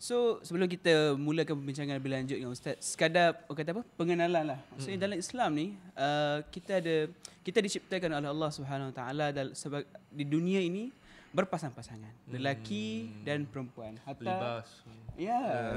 So sebelum kita mulakan perbincangan lebih lanjut dengan Ustaz, sekadar kata apa, pengenalan lah. Maksudnya dalam Islam ni kita diciptakan oleh Allah Subhanahu Wa Taala di dunia ini berpasang-pasangan, lelaki dan perempuan. Hatta Libas.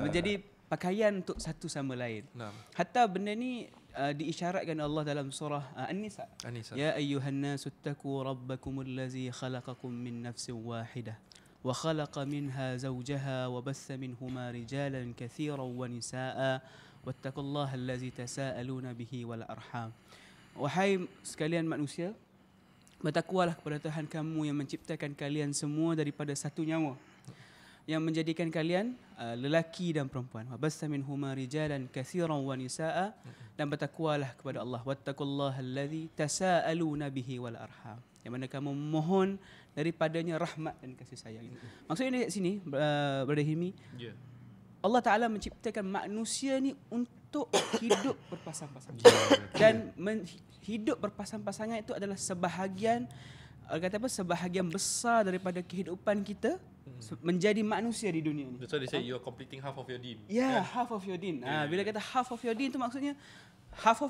menjadi pakaian untuk satu sama lain. Hatta benda ni diisyaratkan Allah dalam surah An-Nisa. Ya ayyuhan nasu taqu rabbakumul ladzi khalaqakum min nafsin wahidah wa khalaqa minha zawjaha wa bassa minhuma rijalan katsiran wa nisaa wattaqullaha allazi tasaaluna bihi wal arham. Wahai sekalian manusia, bertakwalah kepada Tuhan kamu yang menciptakan kalian semua daripada satu nyawa, yang menjadikan kalian lelaki dan perempuan. Wa bassa minhuma rijalan katsiran wa nisaa, dan bertakwalah kepada Allah. Wattaqullaha allazi tasaaluna bihi wal arham, yang mana kamu mohon daripadanya rahmat dan kasih sayang. Maksudnya di sini Brother Hilmi, Allah Ta'ala menciptakan manusia ni untuk hidup berpasang-pasangan. Dan hidup berpasang-pasangan itu adalah sebahagian besar daripada kehidupan kita menjadi manusia di dunia ni. That's why they say you're completing half of your deen. Half of your deen. Bila kata half of your deen tu maksudnya half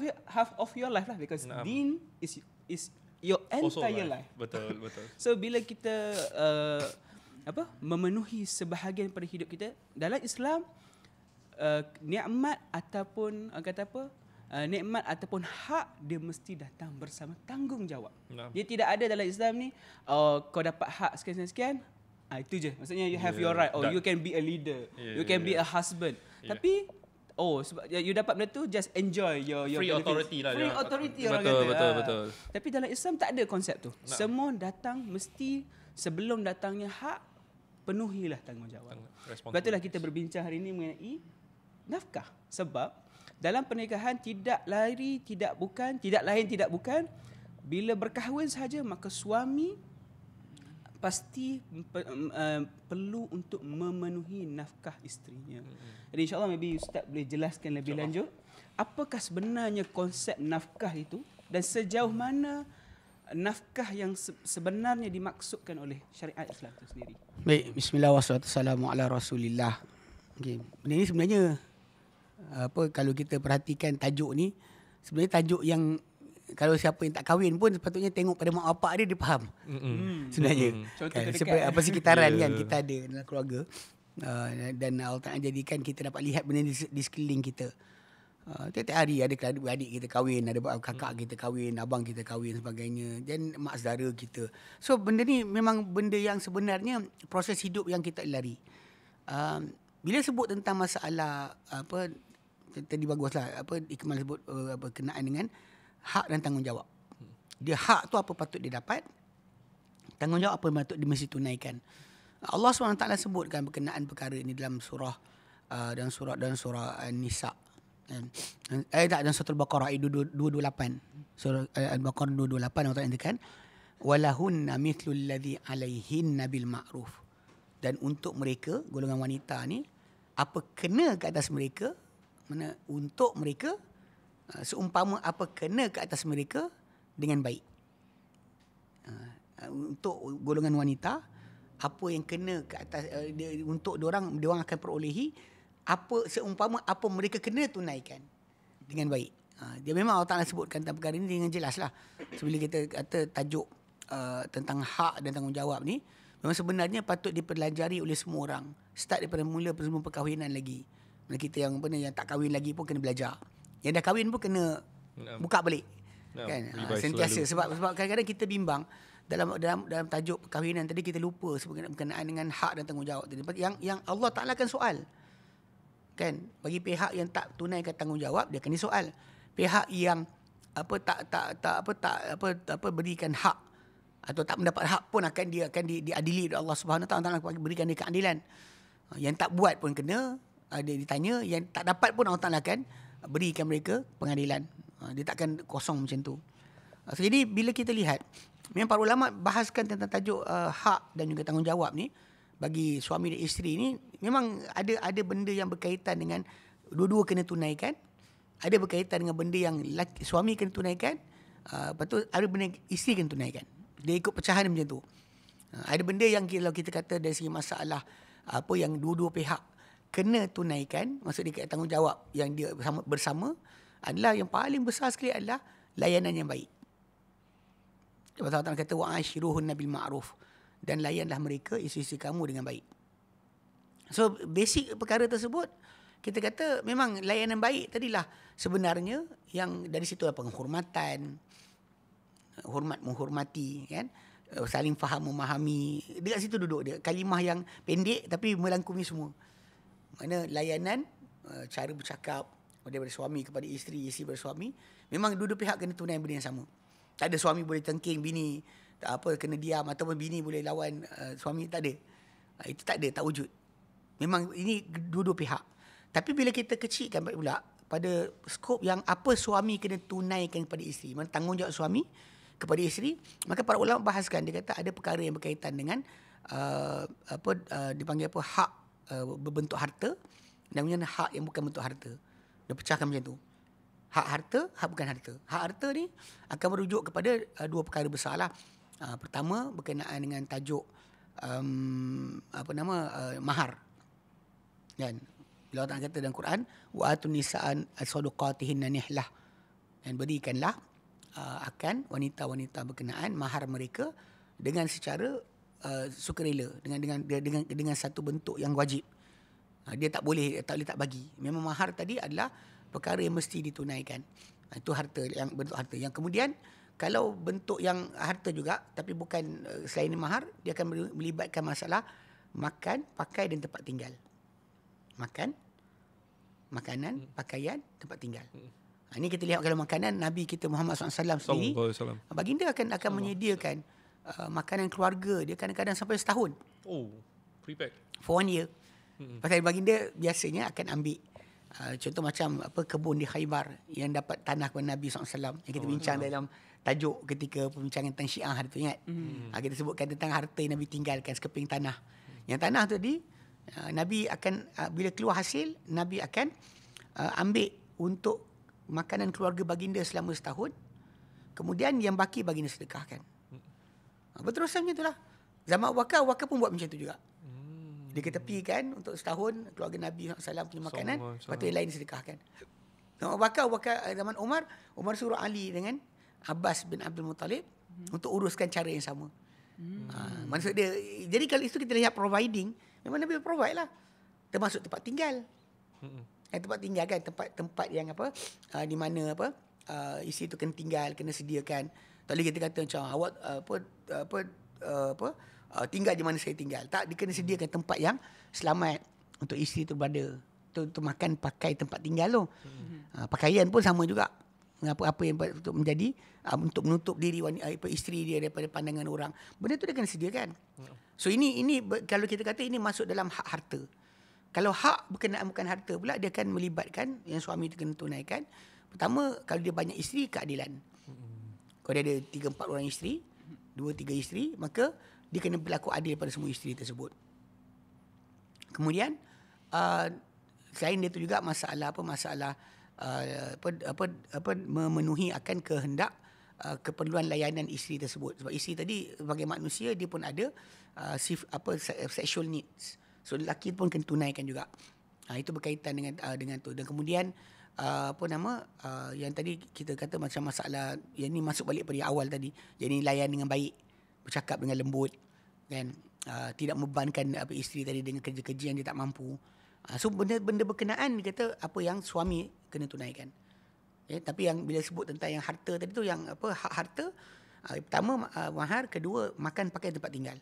of your life lah, because deen is your entire life. Betul. So bila kita memenuhi sebahagian pada hidup kita dalam Islam, nikmat ataupun nikmat ataupun hak dia mesti datang bersama tanggungjawab. Dia tidak ada dalam Islam ni kau dapat hak sekian-sekian, itu je. Maksudnya you have your right, you can be a leader, you can be a husband. Tapi sebab you dapat benda tu, just enjoy your free benefits. authority lah. Free authority orang kata. Betul. Tapi dalam Islam tak ada konsep tu. Semua datang mesti sebelum datangnya hak, penuhilah tanggungjawab. Sebab itulah kita berbincang hari ini mengenai nafkah. Sebab dalam pernikahan tidak lain tidak bukan bila berkahwin sahaja maka suami pasti perlu untuk memenuhi nafkah isterinya. Jadi insyaAllah maybe Ustaz boleh jelaskan lebih lanjut apakah sebenarnya konsep nafkah itu dan sejauh mana nafkah yang sebenarnya dimaksudkan oleh syariat Islam itu sendiri. Baik, bismillah wassalatu wassalamu ala rasulillah. Okay. Benda ni sebenarnya kalau kita perhatikan tajuk ni, sebenarnya tajuk yang kalau siapa yang tak kahwin pun sepatutnya tengok pada mak bapak dia faham. Sebenarnya. Kan, apa sekitaran kan kita ada dalam keluarga. Dan Allah Ta'ala jadikan kita dapat lihat benda di sekeliling kita. Tiap-tiap hari ada adik kita kahwin, ada kakak kita kahwin, abang kita kahwin sebagainya, dan mak saudara kita. So benda ni memang benda yang sebenarnya proses hidup yang kita lari. Bila sebut tentang masalah tadi baguslah Ikmal sebut berkenaan dengan hak dan tanggungjawab. Dia hak tu apa patut dia dapat, tanggungjawab apa patut dia mesti tunaikan. Allah SWT sebutkan berkenaan perkara ini dalam surah dan surah An-Nisa. Dan surah Al-Baqarah ayat 228. Surah Al-Baqarah 228 Allah katakan walahunna mithlul ladzi alaihinna bil ma'ruf. Dan untuk mereka golongan wanita ni apa kena ke atas mereka, mana untuk mereka seumpama apa kena ke atas mereka dengan baik. Untuk golongan wanita apa yang kena ke atas untuk diorang akan perolehi apa seumpama apa mereka kena tunaikan dengan baik. Dia memang Allah Ta'ala sebutkan tentang perkara ini dengan jelas lah. So, bila kita kata tajuk tentang hak dan tanggungjawab ni, memang sebenarnya patut dipelajari oleh semua orang. Start daripada mula sebelum perkahwinan lagi. Kita yang tak kahwin lagi pun kena belajar. Yang dah kahwin pun kena buka balik. Kan? Sentiasa sebab kadang-kadang kita bimbang dalam tajuk perkahwinan tadi kita lupa berkenaan dengan hak dan tanggungjawab tadi. Yang Allah Ta'ala kan soal. Kan? Bagi pihak yang tak tunaikan tanggungjawab dia akan disoal. Pihak yang berikan hak atau tak mendapat hak pun akan diadili oleh Allah Subhanahu Wa Taala, berikan dia keadilan. Yang tak buat pun kena ditanya, yang tak dapat pun Allah Ta'ala akan berikan mereka pengadilan. Dia takkan kosong macam tu. Jadi bila kita lihat, memang para ulama bahaskan tentang tajuk hak dan juga tanggungjawab ni bagi suami dan isteri ni, memang ada benda yang berkaitan dengan dua-dua kena tunaikan. Ada berkaitan dengan benda yang suami kena tunaikan, lepas tu ada benda yang isteri kena tunaikan. Dia ikut pecahan macam tu. Ada benda yang kalau kita kata dari segi masalah apa yang dua-dua pihak kena tunaikan, maksud dia tanggungjawab yang dia bersama adalah yang paling besar sekali adalah layanan yang baik. Allah Ta'ala kata wa'ashiruhunna bil ma'ruf, dan layanlah mereka isteri-isteri kamu dengan baik. So basic perkara tersebut kita kata memang layanan baik tadilah sebenarnya yang dari situ penghormatan, hormat menghormati kan, saling faham memahami, dekat situ duduk dia, kalimah yang pendek tapi melangkumi semua. Mana layanan, cara bercakap daripada suami kepada isteri, isteri kepada suami, memang dua-dua pihak kena tunai benda yang sama. Tak ada suami boleh tengking bini kena diam, ataupun bini boleh lawan suami, tak ada. Itu tak ada, tak wujud. Memang ini dua-dua pihak. Tapi bila kita kecilkan pula pada skop yang apa suami kena tunaikan kepada isteri, mana tanggungjawab suami kepada isteri, maka para ulama bahaskan, dia kata ada perkara yang berkaitan dengan dipanggil hak berbentuk harta, dan kemudian hak yang bukan bentuk harta. Dia pecahkan macam tu. Hak harta, hak bukan harta. Hak harta ni akan merujuk kepada dua perkara besar lah. Pertama berkenaan dengan tajuk mahar. Dan bila Allah Ta'ala kata dalam Quran, wa atun nisa'an as-sadaqatihinna nihlah, dan berikanlah akan wanita-wanita berkenaan mahar mereka dengan secara sukarela, dengan satu bentuk yang wajib. Dia tak boleh tak bagi. Memang mahar tadi adalah perkara yang mesti ditunaikan. Itu harta, yang bentuk harta. Yang kemudian kalau bentuk yang harta juga tapi bukan selain mahar, dia akan melibatkan masalah makan, pakai dan tempat tinggal. Makanan, pakaian, tempat tinggal. Ini kita lihat kalau makanan, Nabi kita Muhammad SAW sendiri, baginda akan menyediakan makanan keluarga dia kadang-kadang sampai setahun. Oh, prepack. For 1 year. Pasal baginda biasanya akan ambil contoh macam kebun di Khaybar yang dapat tanah kepada Nabi SAW, yang kita bincang dalam tajuk ketika perbincangan tentang Syiah tu, ingat? Kita sebutkan tentang harta yang Nabi tinggalkan, sekeping tanah. Yang tanah tadi Nabi akan bila keluar hasil, Nabi akan ambil untuk makanan keluarga baginda selama setahun. Kemudian yang baki baginda sedekahkan. Berterusan macam itulah. Zaman Abu Bakar pun buat macam tu juga. Dia ketepikan untuk setahun keluarga Nabi SAW punya makanan, lepas tu yang lain sedekahkan. Zaman Abu Bakar, zaman Umar suruh Ali dengan Abbas bin Abdul Muttalib untuk uruskan cara yang sama. Maksud dia, jadi kalau itu kita lihat providing, memang Nabi provide lah. Termasuk tempat tinggal. Tempat tinggal kan, tempat yang di mana isteri tu kena tinggal, kena sediakan. Tak boleh kita kata macam awak tinggal di mana saya tinggal. Tak, dia kena sediakan tempat yang selamat untuk isteri tu berada. Untuk makan, pakai, tempat tinggal tu. Pakaian pun sama juga. Apa yang untuk menjadi untuk menutup diri isteri dia daripada pandangan orang. Benda tu dia kena sediakan. So ini kalau kita kata ini masuk dalam hak harta. Kalau hak berkenaan bukan harta pula, dia akan melibatkan yang suami tu kena tunaikan. Pertama, kalau dia banyak isteri, keadilan. Kalau dia ada 3-4 orang isteri, 2-3 isteri, maka dia kena berlaku adil pada semua isteri tersebut. Kemudian selain itu juga masalah memenuhi akan kehendak keperluan layanan isteri tersebut. Sebab isteri tadi sebagai manusia dia pun ada sexual needs. So lelaki pun kena tunaikan juga. Itu berkaitan dengan tu. Dan kemudian yang tadi kita kata macam masalah yang ni masuk balik pada awal tadi. Jadi layan dengan baik, bercakap dengan lembut, kan, tidak membebankan isteri tadi dengan kerja-kerja yang dia tak mampu. So benda-benda berkenaan dia kata apa yang suami kena tunaikan. Tapi yang bila sebut tentang yang harta tadi tu, yang hak harta, pertama mahar, kedua makan, pakai, tempat tinggal.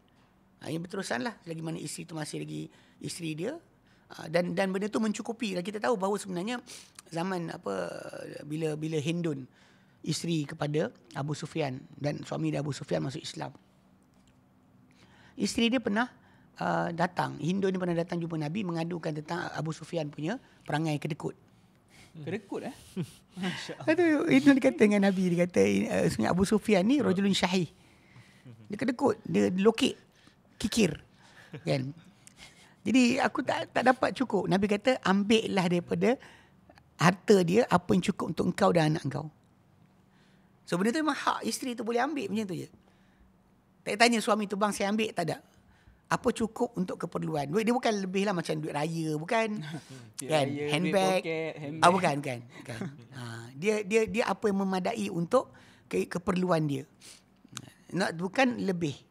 Yang berterusanlah selagi mana isteri tu masih lagi isteri dia, dan benda tu mencukupi. Dan kita tahu bahawa sebenarnya zaman bila Hindun isteri kepada Abu Sufyan, dan suami dia Abu Sufyan masuk Islam, isteri dia pernah datang, Hindun ni pernah datang jumpa Nabi mengadukan tentang Abu Sufyan punya perangai kedekut. Kedekut Masya-Allah. Itu dia kata dengan Nabi, dia kata sebenarnya Abu Sufyan ni rajulun syahih. Dia kedekut, dia lokek, kikir. Kan? Jadi aku tak dapat cukup. Nabi kata ambillah daripada harta dia apa yang cukup untuk engkau dan anak engkau. So benda tu memang hak isteri tu boleh ambil macam tu je. Tak tanya suami tu, bang saya ambil, tak ada. apa cukup untuk keperluan. Duit dia bukan lebih lah macam duit raya, bukan. Duit Kan? raya, Handbag. duit poket, handbag. Bukan. Dia apa yang memadai untuk keperluan dia. Bukan lebih.